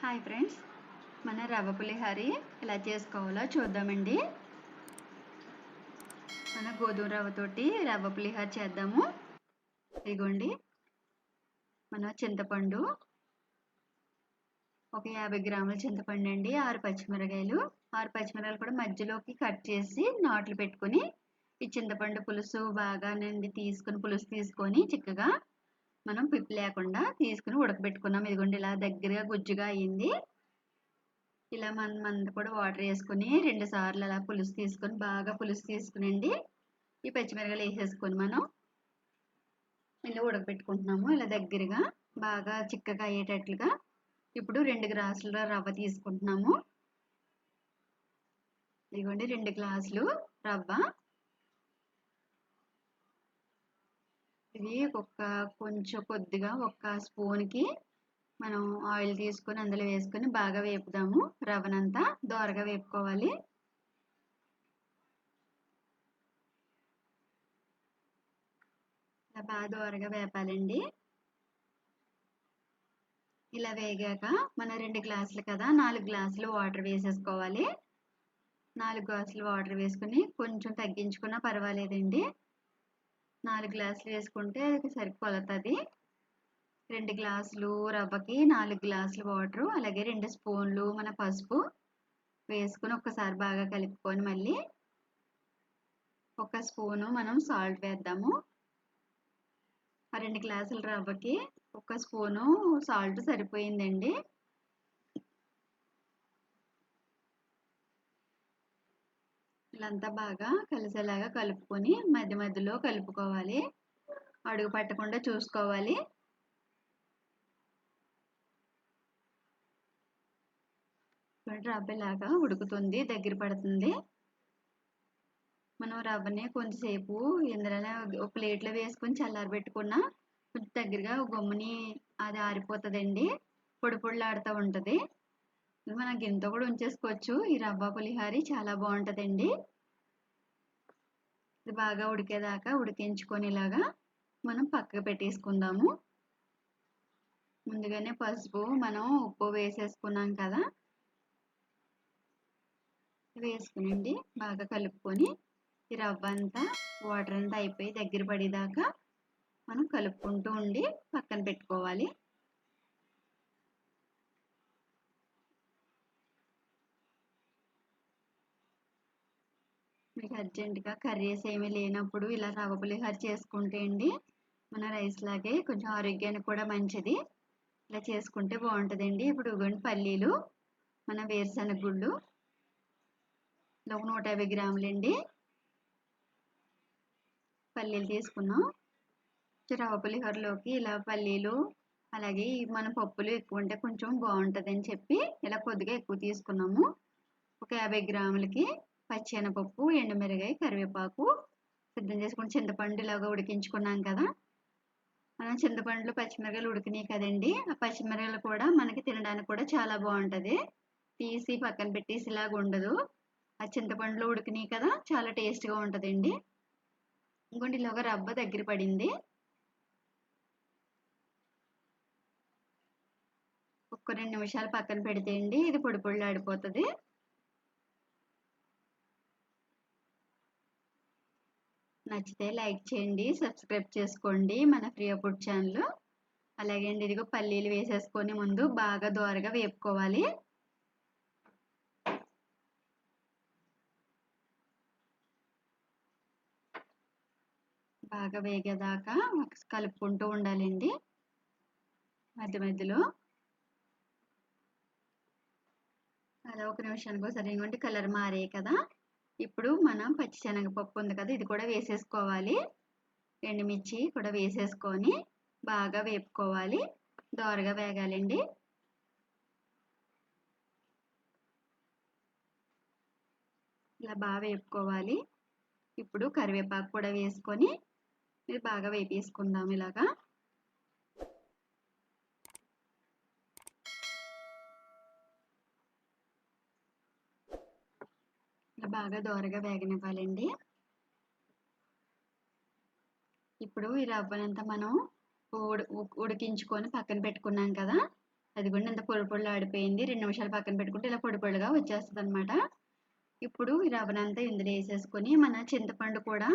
Hi friends, మన రవ్వ పులిహోర ఎలా చేసుకోవాలో చూద్దామండి. మన గోధుమ రవ్వతోటి రవ్వ పులిహోర చేద్దాము. ఇదిగోండి, మన చింతపండు ఒక 50 గ్రాముల చింతపండు అండి, 6 పచ్చిమిరకాయలు కూడా మధ్యలోకి కట్ చేసి నాట్లు పెట్టుకొని ఈ చింతపండు పులుసు బాగా పులుసు తీసుకొని చిక్కగా మనం పిప్పి లేకుండా తీసుకుని ఉడకబెట్టుకున్నాం. ఇదిగోండి, ఇలా దగ్గరగా గుజ్జుగా అయింది. ఇలా మంద కూడా వాటర్ వేసుకొని 2 సార్లు అలా బాగా పులుసు తీసుకునండి ఈ పచ్చిమిరపకాయలు వేసేసుకొని మనం ఇలా ఉడకబెట్టుకుంటున్నాము. ఇలా దగ్గరగా బాగా చిక్కగా అయ్యేటట్లుగా. ఇప్పుడు 2 గ్లాసుల రవ్వ తీసుకుంటున్నాము. ఇదిగోండి, 2 గ్లాసులు రవ్వ. ఇది కొద్దిగా ఒక స్పూన్కి మనం ఆయిల్ తీసుకొని అందులో వేసుకొని బాగా వేపుదాము. రవ్వనంతా దోరగా వేపుకోవాలి. ఇలా బాగా దోరగా వేపాలండి. ఇలా వేగాక మన 2 గ్లాసులు కదా, 4 గ్లాసులు వాటర్ వేసేసుకోవాలి. 4 గ్లాసులు వాటర్ వేసుకుని కొంచెం తగ్గించుకున్నా పర్వాలేదండి. 4 గ్లాసులు వేసుకుంటే సరిపోతుంది. 2 గ్లాసులు రవ్వకి 4 గ్లాసులు వాటర్, అలాగే 2 స్పూన్లు మన పసుపు వేసుకుని ఒక్కసారి బాగా కలుపుకొని మళ్ళీ 1 స్పూను మనం సాల్ట్ వేద్దాము. ఆ 2 గ్లాసుల రవ్వకి 1 స్పూను సాల్ట్ సరిపోయిందండి. ఇలాంతా బాగా కలిసేలాగా కలుపుకొని మధ్య మధ్యలో కలుపుకోవాలి. అడుగు పట్టకుండా చూసుకోవాలి. రవ్వ ఇలాగా ఉడుకుతుంది, దగ్గర పడుతుంది. మనం రవ్వని కొంచెంసేపు ఇందులోనే ఒక ప్లేట్లో వేసుకొని చల్లారబెట్టుకున్నా కొంచెం దగ్గరగా గమ్ముని అది ఆరిపోతుందండి. పొడి పొడిలాడుతూ ఉంటుంది. మనం గిన్నెతో కూడా ఉంచేసుకోవచ్చు. ఈ రవ్వ పులిహోర చాలా బాగుంటుందండి. ఇది బాగా ఉడికేదాకా ఉడికించుకొని ఇలాగా మనం పక్కకు పెట్టేసుకుందాము. ముందుగానే పసుపు మనం ఉప్పు వేసేసుకున్నాం కదా, వేసుకునండి బాగా కలుపుకొని ఈ రవ్వ అంతా వాటర్ అంతా అయిపోయి దగ్గర పడేదాకా మనం కలుపుకుంటూ ఉండి పక్కన పెట్టుకోవాలి. మీకు అర్జెంటుగా కర్రీస్ ఏమీ లేనప్పుడు ఇలా రవ్వ పులిహోర చేసుకుంటే అండి మన రైస్ లాగే కొంచెం ఆరోగ్యానికి కూడా మంచిది. ఇలా చేసుకుంటే బాగుంటుందండి. ఇప్పుడు పల్లీలు, మన వేరుశనగ గుళ్ళు 150 గ్రాములండి పల్లీలు తీసుకున్నాం. రవ్వ పులిహోరలోకి ఇలా పల్లీలు అలాగే మన పప్పులు ఎక్కువ ఉంటే కొంచెం బాగుంటుందని చెప్పి ఇలా కొద్దిగా ఎక్కువ తీసుకున్నాము. ఒక 50 గ్రాములకి పచ్చెనపప్పు, ఎండుమిరగాయ, కరివేపాకు సిద్ధం చేసుకుని చింతపండు ఇలాగా ఉడికించుకున్నాం కదా. మనం చింతపండులో పచ్చిమిరకాయలు ఉడికినాయి కదండి, ఆ పచ్చిమిరకాయలు కూడా మనకి తినడానికి కూడా చాలా బాగుంటుంది. తీసి పక్కన పెట్టేసి ఇలాగ ఉండదు. ఆ చింతపండులో ఉడికినాయి కదా, చాలా టేస్ట్గా ఉంటుందండి. ఇంకోటి ఇలాగ రవ్వ దగ్గర పడింది. ఒక్క 2 నిమిషాలు పక్కన పెడితే అండి ఇది పొడి పొడిలాడిపోతుంది. నచ్చితే లైక్ చేయండి, సబ్స్క్రైబ్ చేసుకోండి మన ప్రియ ఫుడ్ ఛానల్. అలాగే అండి, ఇదిగో పల్లీలు వేసేసుకొని ముందు బాగా దోరగా వేపుకోవాలి. బాగా వేగేదాకా కలుపుకుంటూ ఉండాలండి మధ్య మధ్యలో. అలా 1 నిమిషానికి ఒకసారి ఇంకోటి కలర్ మారాయి కదా, ఇప్పుడు మనం పచ్చిశనగపప్పు ఉంది కదా, ఇది కూడా వేసేసుకోవాలి. ఎండుమిర్చి కూడా వేసేసుకొని బాగా వేపుకోవాలి. దోరగా వేగాలండి. ఇలా బాగా వేపుకోవాలి. ఇప్పుడు కరివేపాకు కూడా వేసుకొని ఇది బాగా వేపేసుకుందాం. ఇలాగా ఇలా బాగా దోరగా వేగనివ్వాలండి. ఇప్పుడు ఈ రవ్వనంతా మనం ఉడికించుకొని పక్కన పెట్టుకున్నాం కదా, అదిగోండి ఇంత పొడి పొడిలా ఆడిపోయింది. 2 నిమిషాలు పక్కన పెట్టుకుంటే ఇలా పొడి పొడిగా వచ్చేస్తదనమాట. ఇప్పుడు ఈ రవ్వనంతా ఇందులో వేసేసుకొని మన చింతపండు కూడా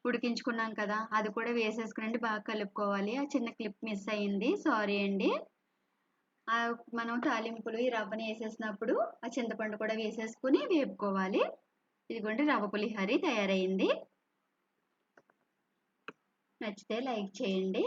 ఉడికించుకున్నాం కదా, అది కూడా వేసేసుకునండి బాగా కలుపుకోవాలి. ఆ చిన్న క్లిప్ మిస్ అయింది, సారీ అండి. మనం తాలింపులు ఈ రవ్వని వేసేసినప్పుడు ఆ చింతపండు కూడా వేసేసుకుని వేపుకోవాలి. ఇదిగోండి రవ్వ పులిహోర తయారైంది. నచ్చితే లైక్ చేయండి.